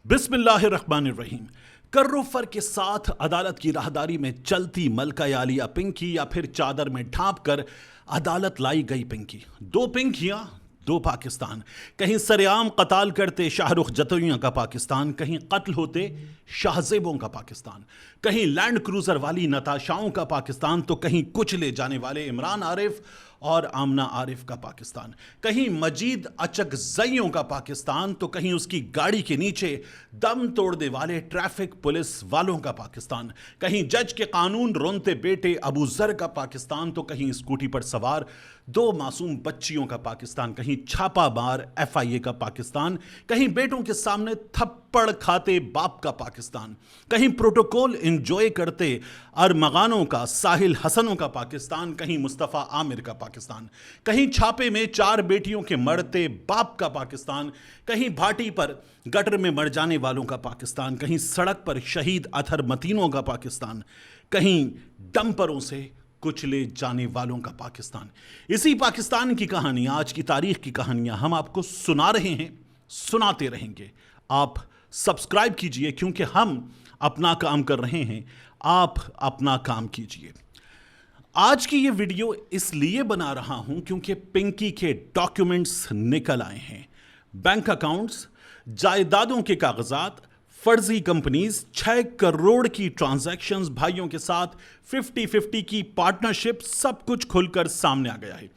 बिस्मिल्लाहिर्रहमानिर्रहीम। कर्रो फर के साथ अदालत की राहदारी में चलती मलका यालिया पिंकी या फिर चादर में ढांप कर अदालत लाई गई पिंकी। दो पिंकियां, दो पाकिस्तान। कहीं सरेआम कत्ल करते शाहरुख जतोइयों का पाकिस्तान, कहीं कत्ल होते शाहजेबों का पाकिस्तान, कहीं लैंड क्रूजर वाली नताशाओं का पाकिस्तान, तो कहीं कुचले जाने वाले इमरान आरिफ और आमना आरिफ का पाकिस्तान, कहीं मजीद अचकजइयों का पाकिस्तान, तो कहीं उसकी गाड़ी के नीचे दम तोड़ने वाले ट्रैफिक पुलिस वालों का पाकिस्तान, कहीं जज के कानून रोनते बेटे अबू जर का पाकिस्तान, तो कहीं स्कूटी पर सवार दो मासूम बच्चियों का पाकिस्तान, कहीं छापा मार FIA का पाकिस्तान, कहीं बेटों के सामने थप्पड़ खाते बाप का पाकिस्तान, कहीं प्रोटोकॉल एंजॉय करते अरमगानों का साहिल हसनों का पाकिस्तान, कहीं मुस्तफ़ा आमिर का पाकिस्तान, कहीं छापे में 4 बेटियों के मरते बाप का पाकिस्तान, कहीं भाटी पर गटर में मर जाने वालों का पाकिस्तान, कहीं सड़क पर शहीद अथर मतीनों का पाकिस्तान, कहीं डंपरों से कुचले जाने वालों का पाकिस्तान। इसी पाकिस्तान की कहानी, आज की तारीख की कहानियां हम आपको सुना रहे हैं, सुनाते रहेंगे। आप सब्सक्राइब कीजिए, क्योंकि हम अपना काम कर रहे हैं, आप अपना काम कीजिए। आज की ये वीडियो इसलिए बना रहा हूं क्योंकि पिंकी के डॉक्यूमेंट्स निकल आए हैं। बैंक अकाउंट्स, जायदादों के कागजात, फर्जी कंपनीज, 6 करोड़ की ट्रांजैक्शंस, भाइयों के साथ 50-50 की पार्टनरशिप, सब कुछ खुलकर सामने आ गया है।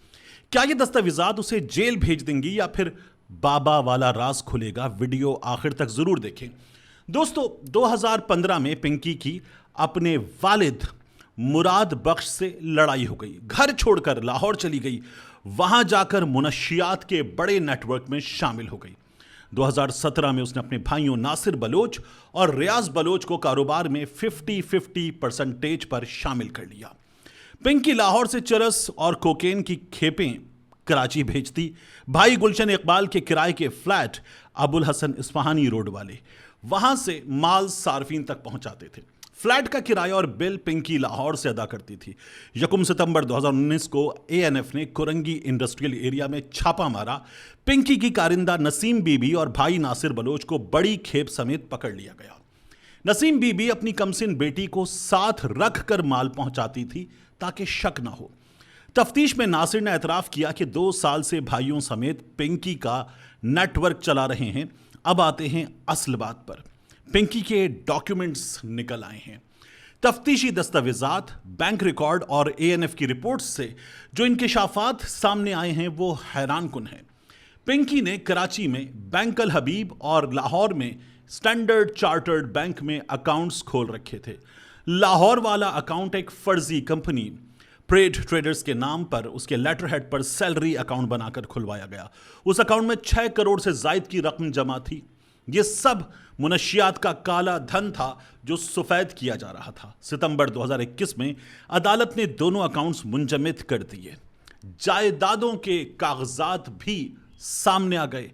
क्या ये दस्तावेजात उसे जेल भेज देंगी या फिर बाबा वाला राज खुलेगा? वीडियो आखिर तक जरूर देखें। दोस्तों, 2015 में पिंकी की अपने वालिद मुराद बख्श से लड़ाई हो गई। घर छोड़कर लाहौर चली गई, वहां जाकर मुनशियात के बड़े नेटवर्क में शामिल हो गई। 2017 में उसने अपने भाइयों नासिर बलोच और रियाज बलोच को कारोबार में 50-50% पर शामिल कर लिया। पिंकी लाहौर से चरस और कोकेन की खेपें कराची भेजती। भाई गुलशन इकबाल के किराए के फ्लैट अबुल हसन इस्फहानी रोड वाले, वहां से माल सार्फिन तक पहुंचाते थे। फ्लैट का किराया और बिल पिंकी लाहौर से अदा करती थी। 1 सितंबर 2019 को ANF ने कुरंगी इंडस्ट्रियल एरिया में छापा मारा। पिंकी की कारिंदा नसीम बीबी और भाई नासिर बलोच को बड़ी खेप समेत पकड़ लिया गया। नसीम बीबी अपनी कमसिन बेटी को साथ रख कर माल पहुंचाती थी ताकि शक न हो। तफ्तीश में नासिर ने एतराफ किया कि 2 साल से भाइयों समेत पिंकी का नेटवर्क चला रहे हैं। अब आते हैं असल बात पर। पिंकी के डॉक्यूमेंट्स निकल आए हैं। तफ्तीशी दस्तावेजात, बैंक रिकॉर्ड और ANF की रिपोर्ट्स से जो इंकशाफात सामने आए हैं वो हैरान कुन हैं। पिंकी ने कराची में बैंक अल हबीब और लाहौर में स्टैंडर्ड चार्टर्ड बैंक में अकाउंट्स खोल रखे थे। लाहौर वाला अकाउंट एक फर्जी कंपनी प्रेड ट्रेडर्स के नाम पर उसके लेटर हेड पर सैलरी अकाउंट बनाकर खुलवाया गया। उस अकाउंट में 6 करोड़ से जायद की रकम जमा थी। ये सब मुनशियात का काला धन था जो सफेद किया जा रहा था। सितंबर 2021 में अदालत ने दोनों अकाउंट्स मुंजमद कर दिए। जायदादों के कागजात भी सामने आ गए।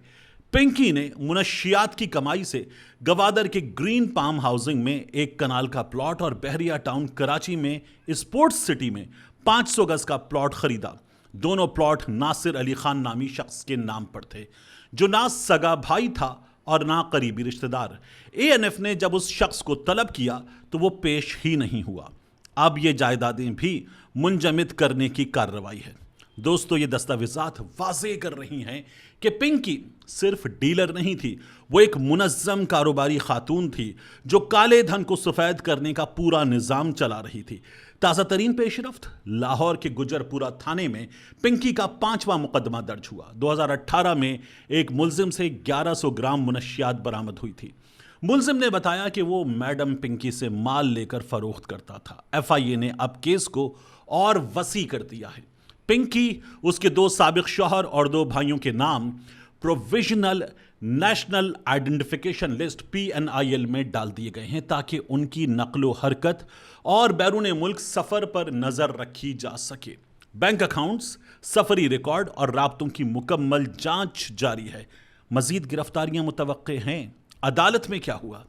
पिंकी ने मुनशियात की कमाई से गवादर के ग्रीन पाम हाउसिंग में 1 कनाल का प्लॉट और बहरिया टाउन कराची में स्पोर्ट्स सिटी में 500 गज का प्लॉट खरीदा। दोनों प्लॉट नासिर अली खान नामी शख्स के नाम पर थे, जो ना सगा भाई था और ना करीबी रिश्तेदार। ANF ने जब उस शख्स को तलब किया तो वो पेश ही नहीं हुआ। अब ये जायदादें भी मुंजमद करने की कार्रवाई है। दोस्तों, ये दस्तावेजात वाज़ेह कर रही हैं कि पिंकी सिर्फ डीलर नहीं थी, वो एक मुनज़्ज़म कारोबारी खातून थी जो काले धन को सफ़ेद करने का पूरा निज़ाम चला रही थी। ताज़ा तरीन पेशरफ्त, लाहौर के गुजरपुरा थाने में पिंकी का 5वां मुकदमा दर्ज हुआ। 2018 में एक मुलजिम से 1100 ग्राम मुनशियात बरामद हुई थी। मुलजिम ने बताया कि वो मैडम पिंकी से माल लेकर फरोख्त करता था। FIA ने अब केस को और वसी कर दिया है। पिंकी, उसके 2 साबिक शौहर और 2 भाइयों के नाम provisional national identification list PNIL में डाल दिए गए हैं ताकि उनकी नकलो हरकत और बैरून मुल्क सफर पर नजर रखी जा सके। बैंक अकाउंट्स, सफरी रिकॉर्ड और राब्तों की मुकम्मल जांच जारी है। मजीद गिरफ्तारियां मुतवक्के हैं। अदालत में क्या हुआ?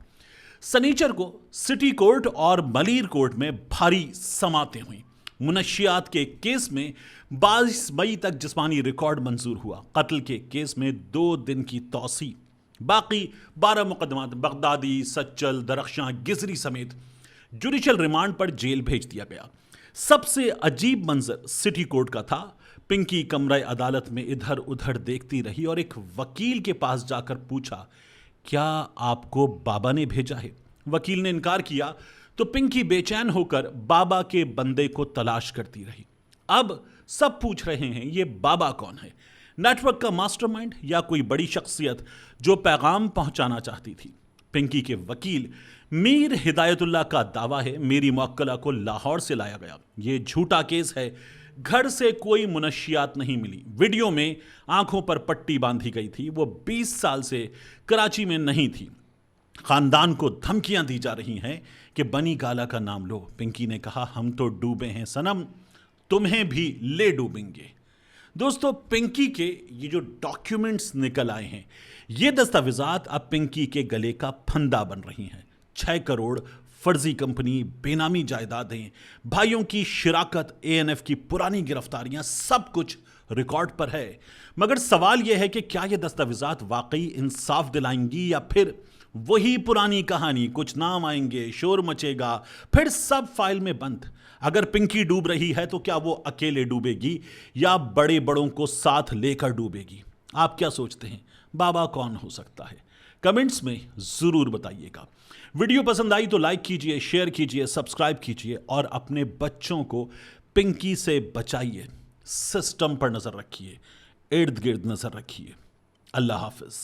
सनीचर को सिटी कोर्ट और मलीर कोर्ट में भारी समातें हुई। मुनशियात के केस में 22 मई तक जिस्मानी रिकॉर्ड मंजूर हुआ। कत्ल के केस में 2 दिन की तौसी। باقی 12 مقدمات بغدادی، سچل، درخشاں، گزری سمیت جوڈیشل ریمانڈ پر جیل بھیج دیا گیا۔ سب سے عجیب منظر سٹی کورٹ کا تھا۔ پنکی کمرہ عدالت میں ادھر ادھر دیکھتی رہی اور ایک وکیل کے پاس جا کر پوچھا، کیا آپ کو بابا نے بھیجا ہے؟ وکیل نے انکار کیا تو پنکی بے چین ہو کر بابا کے بندے کو تلاش کرتی رہی۔ اب سب پوچھ رہے ہیں یہ بابا کون ہے؟ نیٹ ورک کا ماسٹر مائنڈ یا کوئی بڑی شخصیت جو پیغام پہنچانا چاہتی تھی؟ پنکی کے وکیل میر ہدایت اللہ کا دعویٰ ہے میری موکلہ کو لاہور سے لایا گیا، یہ جھوٹا کیس ہے، گھر سے کوئی منشیات نہیں ملی، ویڈیو میں آنکھوں پر پٹی باندھی گئی تھی، وہ 20 سال سے کراچی میں نہیں تھی، خاندان کو دھمکیاں دی جا رہی ہیں کہ بنی گالا کا نام لو۔ پنکی نے کہا ہم تو ڈوبے ہیں صنم، تمہیں بھی لے ڈوبیں گے۔ دوستو پنکی کے یہ جو ڈاکیومنٹس نکل آئے ہیں، یہ دستاویزات اب پنکی کے گلے کا پھندا بن رہی ہیں۔ 6 کروڑ فرضی کمپنی، بے نامی جائیدادیں، بھائیوں کی شراکت، ANF کی پرانی گرفتاریاں، سب کچھ ریکارڈ پر ہے۔ مگر سوال یہ ہے کہ کیا یہ دستاویزات واقعی انصاف دلائیں گی یا پھر وہی پرانی کہانی، کچھ نام آئیں گے، شور مچے گا، پھر سب فائل میں بند۔ اگر پنکی ڈوب رہی ہے تو کیا وہ اکیلے ڈوبے گی یا بڑے بڑوں کو ساتھ لے کر ڈوبے گی؟ آپ کیا سوچتے ہیں بابا کون ہو سکتا ہے؟ کمنٹس میں ضرور بتائیے گا۔ ویڈیو پسند آئی تو لائک کیجئے، شیئر کیجئے، سبسکرائب کیجئے اور اپنے بچوں کو پنکی سے بچائیے۔ سسٹم پر نظر رکھیے، ارد گرد نظر رکھیے۔ اللہ حافظ۔